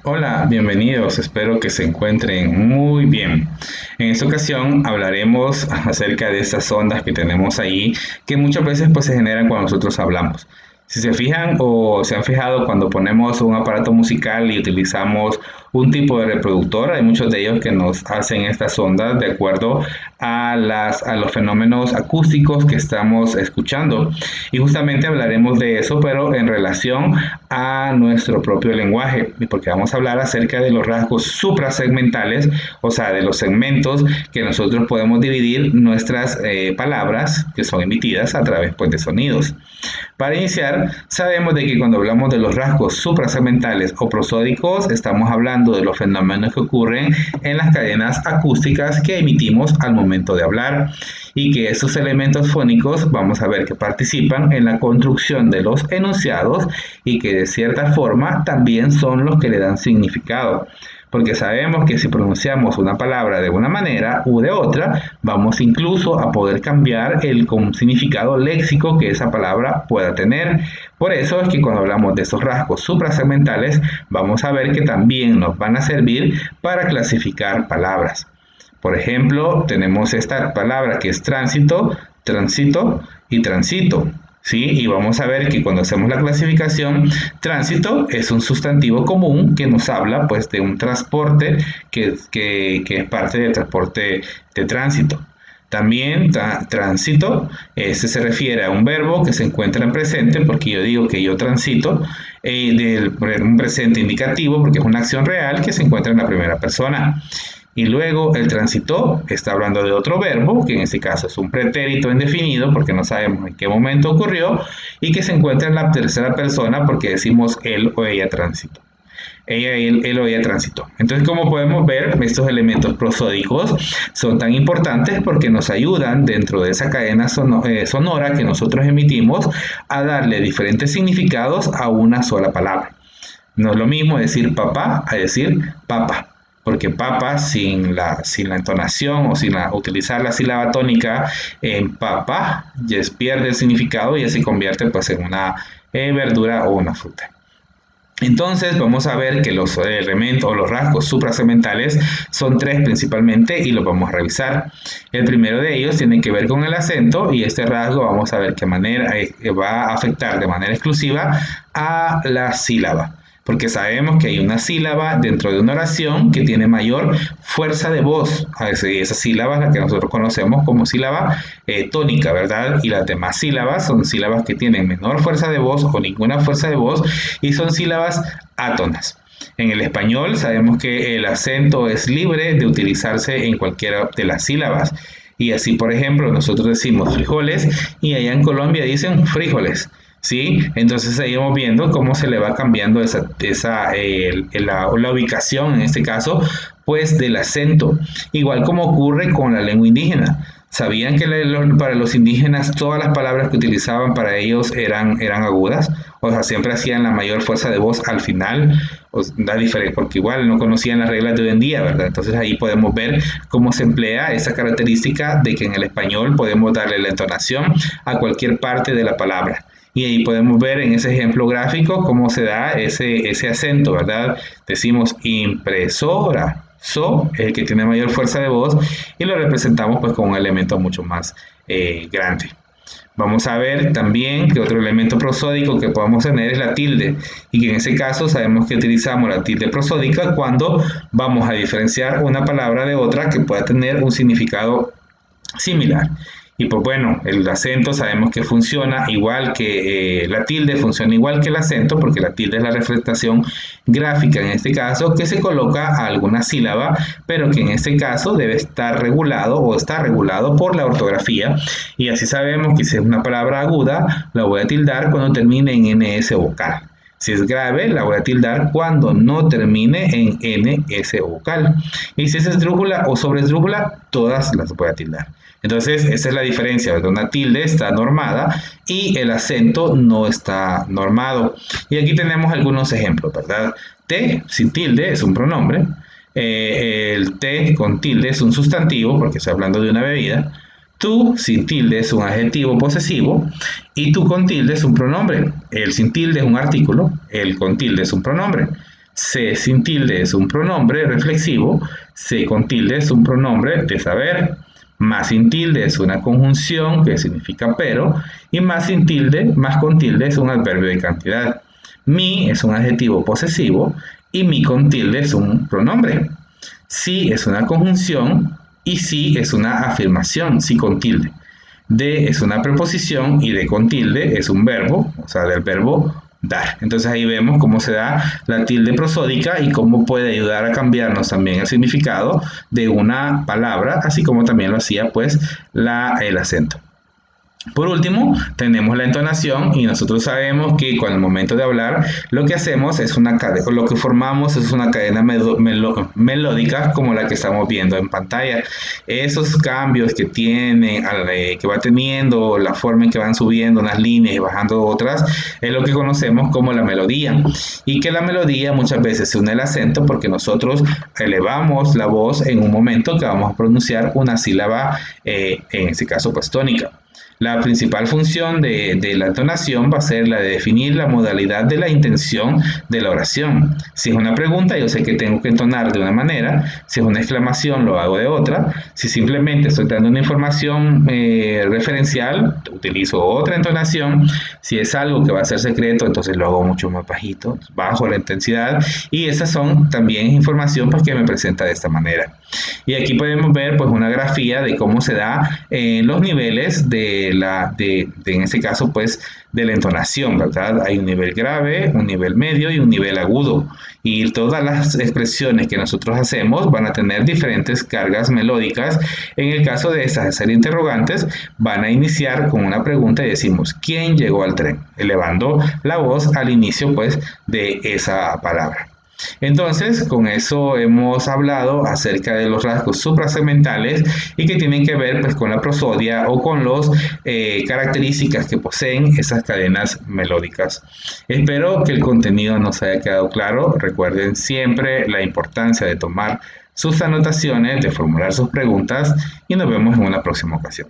Hola, bienvenidos, espero que se encuentren muy bien. En esta ocasión hablaremos acerca de estas ondas que tenemos ahí, que muchas veces pues se generan cuando nosotros hablamos. Si se fijan o se han fijado cuando ponemos un aparato musical y utilizamos un tipo de reproductor, hay muchos de ellos que nos hacen estas ondas de acuerdo a los fenómenos acústicos que estamos escuchando. Y justamente hablaremos de eso, pero en relación a nuestro propio lenguaje, porque vamos a hablar acerca de los rasgos suprasegmentales, o sea, de los segmentos que nosotros podemos dividir nuestras palabras que son emitidas a través pues, de sonidos. Para iniciar, sabemos de que cuando hablamos de los rasgos suprasegmentales o prosódicos, estamos hablando de los fenómenos que ocurren en las cadenas acústicas que emitimos al momento de hablar y que esos elementos fónicos vamos a ver que participan en la construcción de los enunciados y que de cierta forma también son los que le dan significado. Porque sabemos que si pronunciamos una palabra de una manera u de otra, vamos incluso a poder cambiar el significado léxico que esa palabra pueda tener. Por eso es que cuando hablamos de esos rasgos suprasegmentales, vamos a ver que también nos van a servir para clasificar palabras. Por ejemplo, tenemos esta palabra que es tránsito, tránsito y tránsito. ¿Sí? Y vamos a ver que cuando hacemos la clasificación, tránsito es un sustantivo común que nos habla pues, de un transporte que es parte del transporte de tránsito. También tránsito, este se refiere a un verbo que se encuentra en presente, porque yo digo que yo transito, un presente indicativo, porque es una acción real que se encuentra en la primera persona. Y luego el tránsito está hablando de otro verbo, que en este caso es un pretérito indefinido, porque no sabemos en qué momento ocurrió, y que se encuentra en la tercera persona porque decimos él o ella tránsito. Él o ella tránsito. Entonces, como podemos ver, estos elementos prosódicos son tan importantes porque nos ayudan dentro de esa cadena sonora que nosotros emitimos a darle diferentes significados a una sola palabra. No es lo mismo decir papá a decir papa, porque papa sin la entonación o sin utilizar la sílaba tónica en papa ya pierde el significado y ya se convierte pues en una verdura o una fruta. Entonces vamos a ver que los elementos o los rasgos suprasegmentales son tres principalmente y los vamos a revisar. El primero de ellos tiene que ver con el acento y este rasgo vamos a ver qué manera va a afectar de manera exclusiva a la sílaba. Porque sabemos que hay una sílaba dentro de una oración que tiene mayor fuerza de voz. Esa sílaba es la que nosotros conocemos como sílaba tónica, ¿verdad? Y las demás sílabas son sílabas que tienen menor fuerza de voz o ninguna fuerza de voz y son sílabas átonas. En el español sabemos que el acento es libre de utilizarse en cualquiera de las sílabas. Y así, por ejemplo, nosotros decimos frijoles y allá en Colombia dicen frijoles. ¿Sí? Entonces ahí vamos viendo cómo se le va cambiando la ubicación, en este caso, pues del acento. Igual como ocurre con la lengua indígena. ¿Sabían que para los indígenas todas las palabras que utilizaban para ellos eran agudas? O sea, siempre hacían la mayor fuerza de voz al final. Da diferencia, porque igual no conocían las reglas de hoy en día, ¿verdad? Entonces ahí podemos ver cómo se emplea esa característica de que en el español podemos darle la entonación a cualquier parte de la palabra. Y ahí podemos ver en ese ejemplo gráfico cómo se da ese acento, ¿verdad? Decimos impresora, so, el que tiene mayor fuerza de voz, y lo representamos pues con un elemento mucho más grande. Vamos a ver también que otro elemento prosódico que podemos tener es la tilde, y que en ese caso sabemos que utilizamos la tilde prosódica cuando vamos a diferenciar una palabra de otra que pueda tener un significado similar. Y pues bueno, el acento sabemos que funciona igual que la tilde, funciona igual que el acento, porque la tilde es la representación gráfica en este caso, que se coloca a alguna sílaba, pero que en este caso debe estar regulado o está regulado por la ortografía. Y así sabemos que si es una palabra aguda, la voy a tildar cuando termine en NS vocal. Si es grave, la voy a tildar cuando no termine en NS vocal. Y si es esdrújula o sobresdrújula, todas las voy a tildar. Entonces, esa es la diferencia, ¿verdad? Una tilde está normada y el acento no está normado. Y aquí tenemos algunos ejemplos, ¿verdad? T sin tilde es un pronombre. El T con tilde es un sustantivo, porque estoy hablando de una bebida. Tú sin tilde es un adjetivo posesivo y tú con tilde es un pronombre. El sin tilde es un artículo, el con tilde es un pronombre. Se sin tilde es un pronombre reflexivo, se con tilde es un pronombre de saber, más sin tilde es una conjunción que significa pero, y más sin tilde, más con tilde es un adverbio de cantidad. Mi es un adjetivo posesivo y mi con tilde es un pronombre. Sí es una conjunción y sí es una afirmación, sí con tilde. De es una preposición y de con tilde es un verbo, o sea, del verbo dar. Entonces ahí vemos cómo se da la tilde prosódica y cómo puede ayudar a cambiarnos también el significado de una palabra, así como también lo hacía pues el acento. Por último, tenemos la entonación y nosotros sabemos que con el momento de hablar lo que hacemos es una cadena, lo que formamos es una cadena melódica como la que estamos viendo en pantalla. Esos cambios que tiene, que va teniendo, la forma en que van subiendo unas líneas y bajando otras, es lo que conocemos como la melodía. Y que la melodía muchas veces se une el acento porque nosotros elevamos la voz en un momento que vamos a pronunciar una sílaba, en este caso pues tónica. La principal función de la entonación va a ser la de definir la modalidad de la intención de la oración. Si es una pregunta, yo sé que tengo que entonar de una manera. Si es una exclamación, lo hago de otra. Si simplemente estoy dando una información referencial, utilizo otra entonación. Si es algo que va a ser secreto, entonces lo hago mucho más bajito, bajo la intensidad. Y esas son también información pues, que me presenta de esta manera. Y aquí podemos ver pues, una grafía de cómo se da los niveles en este caso, pues, de la entonación, ¿verdad? Hay un nivel grave, un nivel medio y un nivel agudo. Y todas las expresiones que nosotros hacemos van a tener diferentes cargas melódicas. En el caso de estas serie interrogantes, van a iniciar con una pregunta y decimos, ¿quién llegó al tren? Elevando la voz al inicio, pues, de esa palabra. Entonces, con eso hemos hablado acerca de los rasgos suprasegmentales y que tienen que ver pues, con la prosodia o con las características que poseen esas cadenas melódicas. Espero que el contenido nos haya quedado claro. Recuerden siempre la importancia de tomar sus anotaciones, de formular sus preguntas y nos vemos en una próxima ocasión.